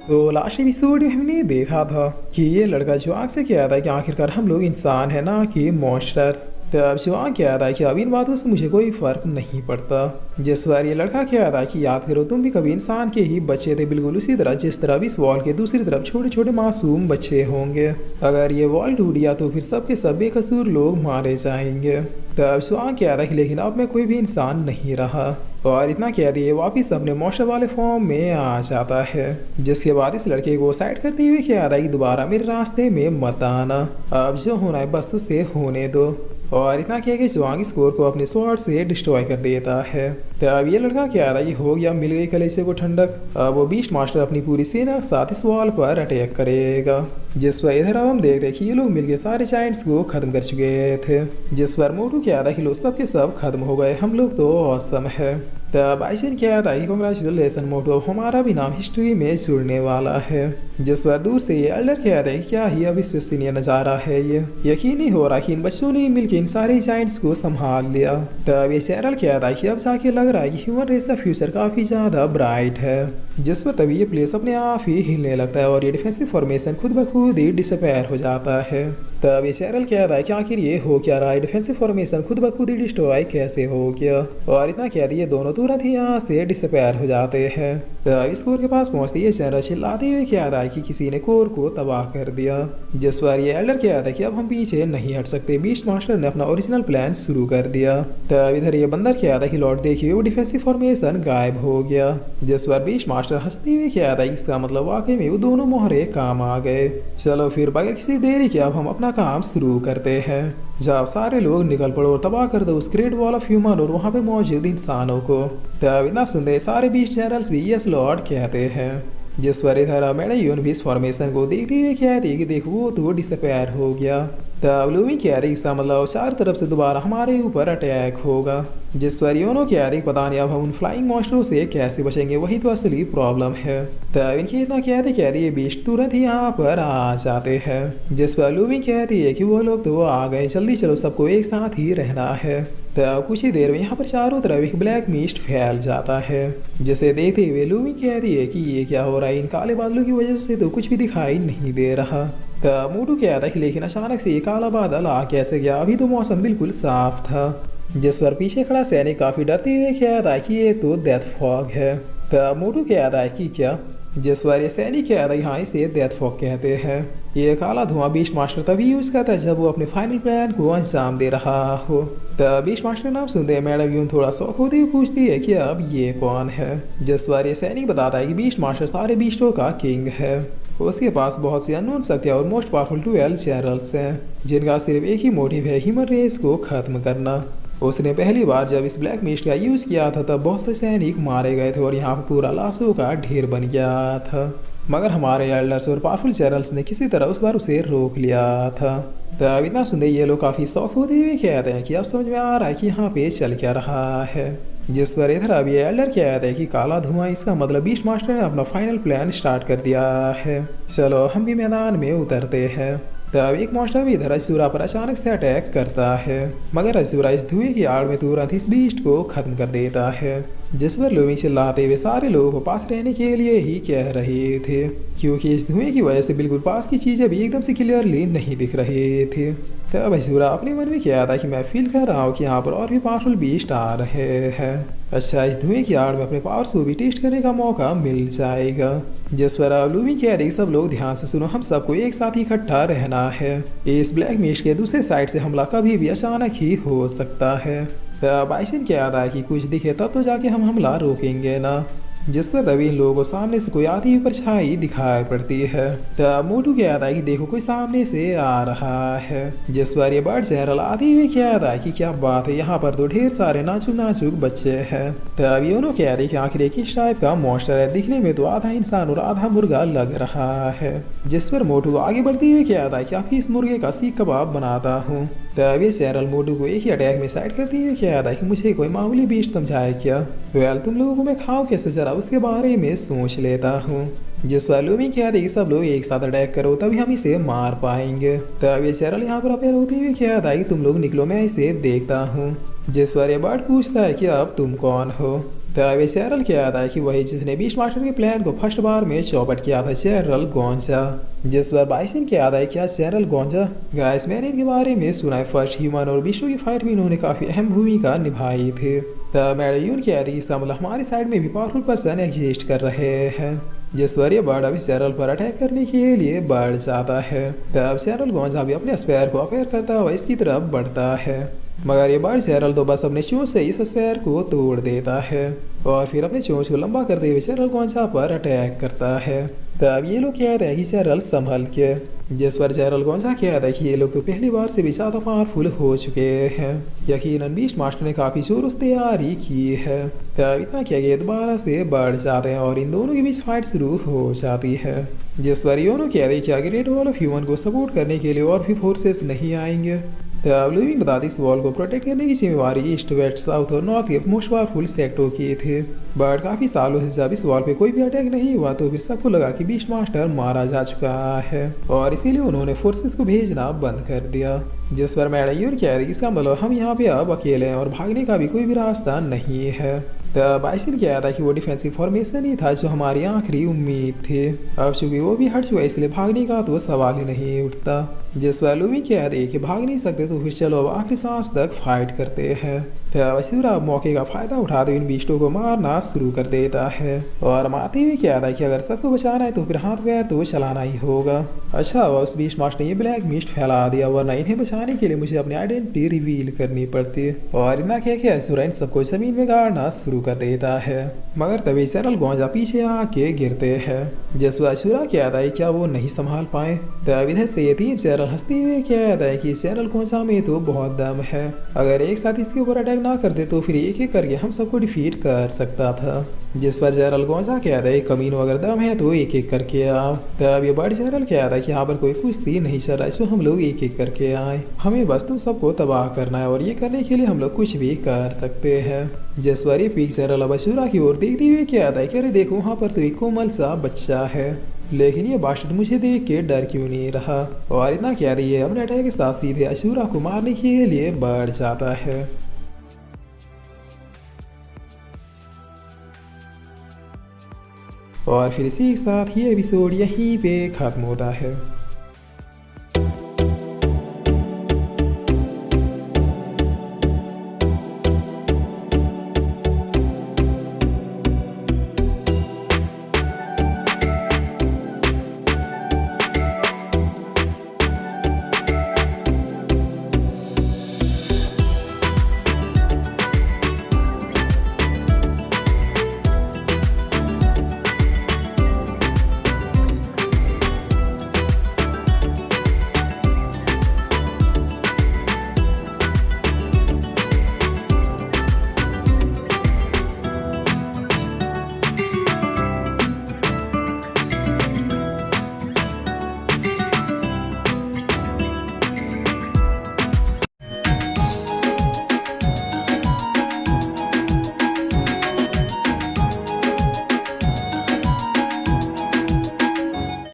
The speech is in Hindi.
तो लास्ट एपिसोड में हमने देखा था कि ये लड़का जुआंग से कह रहा है कि आखिरकार हम लोग इंसान है ना कि मॉन्स्टर्स। तब जुआंग कह रहा है कि अब इन बातों से मुझे कोई फर्क नहीं पड़ता। जिस बार ये लड़का कह रहा है कि याद करो तुम भी कभी इंसान के ही बच्चे थे, बिल्कुल उसी तरह जिस तरह इस वॉल के दूसरी तरफ छोटे छोटे मासूम बच्चे होंगे। अगर ये वॉल टूट गया तो फिर सबके सब बेकसूर लोग मारे जाएंगे। तब जुआंग कह रहा है कि लेकिन अब मैं कोई भी इंसान नहीं रहा, और इतना कह दिए वापिस अपने मॉन्स्टर वाले फॉर्म में आ जाता है। जिसके बाद इस लड़के को साइड करते हुए कह रहा है कि दोबारा मेरे रास्ते में मत आना, अब जो होना है बस उसे होने दो। और इतना कह के जुआंग स्कोर को अपने स्वॉर्ड से डिस्ट्रॉय कर देता है। तब ये लड़का कह रहा है हो गया, मिल गई कलेजे को ठंडक। अब वो बीस्ट मास्टर अपनी पूरी सेना के साथ इस वॉल पर अटैक करेगा। जिस पर इधर अब हम देखते हैं कि ये लोग मिलकर सारे जाइंट्स को खत्म कर चुके थे। जिस पर मोटू कह रहा है कि लोग सबके सब खत्म हो गए, हम लोग तो औसम है। तब आइसन कह रहा है कि कांग्रेचुलेसन मोटू, अब हमारा भी नाम हिस्ट्री में जुड़ने वाला है। जिस पर दूर से ये एल्डर कह रहे हैं क्या ही अविश्वसनीय नजारा है ये, यकीन नहीं हो रहा कि इन बच्चों ने मिलकर इन सारे जाइंट्स को संभाल लिया। तब ये चैनल कह रहा है कि अब जाके लग रहा है कि ह्यूमन रेस का फ्यूचर काफी ज्यादा ब्राइट है। जिस पर तभी ये प्लेस अपने आप ही हिलने लगता है और ये डिफेंसिव फॉर्मेशन खुद ब खुद ही डिसअपेयर हो जाता है। तब ये चैनल कह रहा है कि आखिर ये हो क्या रहा है, डिफेंसिव फॉर्मेशन खुद ब खुद ही डिस्ट्रॉय कैसे हो गया। और इतना कह दिए दोनों तुरंत ही यहाँ से डिसअपेयर हो जाते हैं। तब इस कोर के पास पहुंचते ये चैनल चिल्लाते हुए कह रहा है कि किसी ने कोर को तबाह कर दिया। जिस पर ये एल्डर कह रहा है कि अब हम पीछे नहीं हट सकते, बीस्ट मास्टर ने अपना ओरिजिनल प्लान शुरू कर दिया। तब इधर ये बंदर कह रहा है कि लॉर्ड देखिए वो डिफेंसिव फॉर्मेशन गायब हो गया। जिस पर बीस्ट मास्टर हंसते हुए कह रहा है इसका मतलब वाकई में वो दोनों मोहरे काम आ गए। चलो फिर बगैर किसी देरी के अब हम अपना काम शुरू करते हैं। जब सारे लोग निकल पड़ो और तबाह कर दो उस ग्रेट वॉल ऑफ ह्यूमन और वहाँ पे मौजूद इंसानों को। तब इतना सुनते सारे बीस्ट जनरल्स भी यस लॉर्ड कहते हैं। जिस पर इधर मेडायून भी इस फॉर्मेशन को देखते हुए कहती है कि देखो वो तो डिसअपेयर हो गया। तब लूमी कह रही इसका मतलब चारों तरफ से दोबारा हमारे ऊपर अटैक होगा। जिस पर योनो कह रही पता नहीं अब हम उन फ्लाइंग मॉन्स्टरों से कैसे बचेंगे, वही तो असली प्रॉब्लम है। तब इनकी इतना कहते ये बीस्ट तुरंत ही यहाँ पर आ जाते हैं। जिस पर लूमी कहती है कि वो लोग तो आ गए, जल्दी चलो सबको एक साथ ही रहना है। तब कुछ ही देर में यहाँ पर चारों तरफ एक ब्लैक मिस्ट फैल जाता है। जिसे देखते हुए लूमी कह रही है कि ये क्या हो रहा है, इन काले बादलों की वजह से तो कुछ भी दिखाई नहीं दे रहा। तब मोटू कह रहा है कि लेकिन अचानक से ये काला बादल आ कैसे गया, अभी तो मौसम बिल्कुल साफ था। जिस पर पीछे खड़ा सैनिक काफी डरते हुए कह रहा है कि ये तो डेथ फॉग है। तब मोटू कह रहा है कि क्या। जिस पर ये सैनिक कह रहा है हाँ इसे डेथ फॉग कहते हैं। ये काला धुआं बीस्ट मास्टर तभी यूज करता है जब वो अपने फाइनल प्लान को अंजाम दे रहा हो। तब बीस्ट मास्टर नाम सुनते मैडम यून थोड़ा शौक होते हुए पूछती है कि अब ये कौन है। जिस पर ये सैनिक बताता है कि बीस्ट मास्टर सारे बीस्टों का किंग है। उसके पास बहुत सी अननोन शक्तियाँ और मोस्ट पावरफुल 12 जनरल्स हैं जिनका सिर्फ एक ही मोटिव है, ह्यूमन रेस को खत्म करना। उसने पहली बार जब इस ब्लैक मिस्ट का यूज किया था तब बहुत से सैनिक मारे गए थे और यहाँ पर पूरा लाशों का ढेर बन गया था, मगर हमारे एल्डर्स और पावरफुल जनरल्स ने किसी तरह उस बार उसे रोक लिया था। तब इतना सुनते ये लोग काफी शौक होते हुए कहते हैं कि अब समझ में आ रहा है कि यहाँ पे चल क्या रहा है। जिस पर इधर अब ये एल्डर कहते हैं कि काला धुआं इसका मतलब बीस्ट मास्टर ने अपना फाइनल प्लान स्टार्ट कर दिया है। चलो हम भी मैदान में उतरते हैं। तब एक मॉन्स्टर भी इधर अजूरा पर अचानक से अटैक करता है, मगर अजूरा इस धुएं की आड़ में तुरंत इस बीस्ट को खत्म कर देता है। जिस पर लूमी चिल्लाते हुए सारे लोगों को पास रहने के लिए ही कह रहे थे, क्योंकि इस धुएं की वजह से बिल्कुल पास की चीजें भी एकदम से क्लियरली नहीं दिख रहे थे। तब अजूरा अपने मन में कह था कि मैं फील कर रहा हूँ कि यहाँ पर और भी पावरफुल बीस्ट आ रहे हैं। अच्छा, इस धुएं की आड़ में अपने पावर्स को भी टेस्ट करने का मौका मिल जाएगा। जिस पर लूमी कह रही सब लोग ध्यान से सुनो, हम सबको एक साथ इकट्ठा रहना है। इस ब्लैक मिस्ट के दूसरे साइड से हमला कभी भी अचानक ही हो सकता है। तब आइसन कह रहा है कि कुछ दिखे तब तो जाके हम हमला रोकेंगे ना। जिस पर तभी इन लोगों को सामने से कोई आती हुई परछाई दिखाई पड़ती है। तब मोटू कहता है कि देखो कोई सामने से आ रहा है। जिस पर ये बर्ड जनरल आती हुई कहता है कि क्या बात है, यहाँ पर तो ढेर सारे नाजुक नाजुक बच्चे हैं। तब योनो कह रही कि आखिर एक इस टाइप का मॉन्स्टर है, दिखने में तो आधा इंसान और आधा मुर्गा लग रहा है। जिस पर मोटू आगे बढ़ती हुई कहता है कि आप इस मुर्गे का सीख कबाब बनाता हूँ। तब ये जनरल मोटू को एक ही अटैक में साइड करती हुई कहता है कि मुझे कोई मामूली बीस्ट समझाए क्या। वेल तुम लोगों को मैं खाऊं कैसे, जरा उसके बारे में सोच लेता हूँ। जिस पर लूमी कह रही सब लोग एक साथ अटैक करो तभी हम इसे मार पाएंगे। तब ये जनरल यहाँ पर अपेयर होती हुई कहता है कि तुम लोग निकलो मैं इसे देखता हूँ। जिस पर ये बर्ड पूछता है कि अब तुम कौन हो। तब जनरल क्या आता है कि वही जिसने बीस्ट मास्टर के प्लान को फर्स्ट बार में चौपट किया था, जनरल गोंजा। जिस बार बाइसन क्या आता है क्या जनरल गोंजा। गाइस मैंने इनके बारे में सुना है, फर्स्ट ह्यूमन और विश्व की फाइट में इन्होंने काफी अहम भूमिका निभाई थी। तब मैडम क्या थी इसका मतलब हमारी साइड में भी पावरफुल पर्सन एग्जिस्ट कर रहे हैं। जिस बार ये बर्ड अभी जनरल पर अटैक करने के लिए बढ़ जाता है, तब जनरल गोंजा भी अपने स्पेयर को अफेयर करता हुआ इसकी तरफ बढ़ता है, मगर ये बर्ड जनरल तो बस अपने चोंच से इस स्पेयर को तोड़ देता है और फिर अपने चोंच को लंबा करते हुए जनरल गोंजा पर अटैक करता है। तब ये लोग कहते हैं कि जनरल संभल के। जिस पर जनरल गोंजा कहता है कि ये लोग तो पहली बार से भी ज़्यादा पावरफुल हो चुके हैं, यकीनन बीस्ट मास्टर ने काफ़ी जोरों से तैयारी की है। तब इतना किया गया दोबारा से बढ़ जाते हैं और इन दोनों के बीच फाइट शुरू हो जाती है। जिस पर योनो कहते हैं कि ग्रेट वॉल ऑफ ह्यूमन को सपोर्ट करने के लिए और भी फोर्सेस नहीं आएंगे। तब लुइविंग बताती इस वॉल को प्रोटेक्ट करने की जिम्मेवारी ईस्ट, वेस्ट, साउथ और नॉर्थ के मोस्ट पावरफुल सेक्टरों की थी। बट काफ़ी सालों से जब इस वॉल पे कोई भी अटैक नहीं हुआ तो फिर सबको लगा कि बीस्ट मास्टर मारा जा चुका है और इसीलिए उन्होंने फोर्सेस को भेजना बंद कर दिया। जिस पर मैडम क्या है इसका मतलब हम यहाँ पे अब अकेले हैं और भागने का भी कोई भी रास्ता नहीं है। तब बाइसन क्या था कि वो डिफेंसिव फॉर्मेशन ही था जो हमारी आखिरी उम्मीद थी। अब चूंकि वो भी हट चुका है इसलिए भागने का तो सवाल ही नहीं उठता। जिस पर लूमी क्या है कि भाग नहीं सकते तो फिर चलो अब आखिरी सांस तक फाइट करते हैं। तब अशूरा मौके का फायदा उठाते इन बीस्टों को मारना शुरू कर देता है और मारते हुए क्या था कि अगर सबको बचाना है तो फिर हाथ पैर तो चलाना ही होगा। अच्छा उस बीस्ट मास्टर ने ये ब्लैक मिस्ट फैला दिया वरना इन्हें बचाने के लिए मुझे अपनी आइडेंटिटी रिवील करनी पड़ती और इतना कह के अशूरा इन सबको जमीन में गाड़ना शुरू कर देता है, मगर तभी जनरल गोंजा पीछे आके गिरते हैं। जिस पर अशूरा कहता है क्या वो नहीं संभाल पाए। तब इधर से ये तीन जनरल हंसते हुए कहता है कि जनरल गोंजा में तो बहुत दम है, अगर एक साथ इसके ऊपर अटैक ना करते तो फिर एक एक करके हम सबको डिफीट कर सकता था। जिस पर जनरल गोंजा कहता है कमीनों अगर दम है तो एक एक करके आओ। तब ये बड़ जनरल कहता है कि यहाँ पर कोई कुश्ती नहीं चल रहा है सो हम लोग एक एक करके आए, हमें बस तुम सबको तबाह करना है और ये करने के लिए हम लोग कुछ भी कर सकते हैं। जिस पर ये पीक जनरल अब अशूरा की ओर देखते हुए कहता है कि अरे देखो वहाँ पर तो एक कोमल सा बच्चा है, लेकिन ये बास्टर्ड मुझे देख के डर क्यों नहीं रहा। और इतना कह रही है अपने अटैक के साथ सीधे अशूरा को मारने के लिए बढ़ जाता है। और फिर इसी के साथ ये एपिसोड यहीं पे खत्म होता है।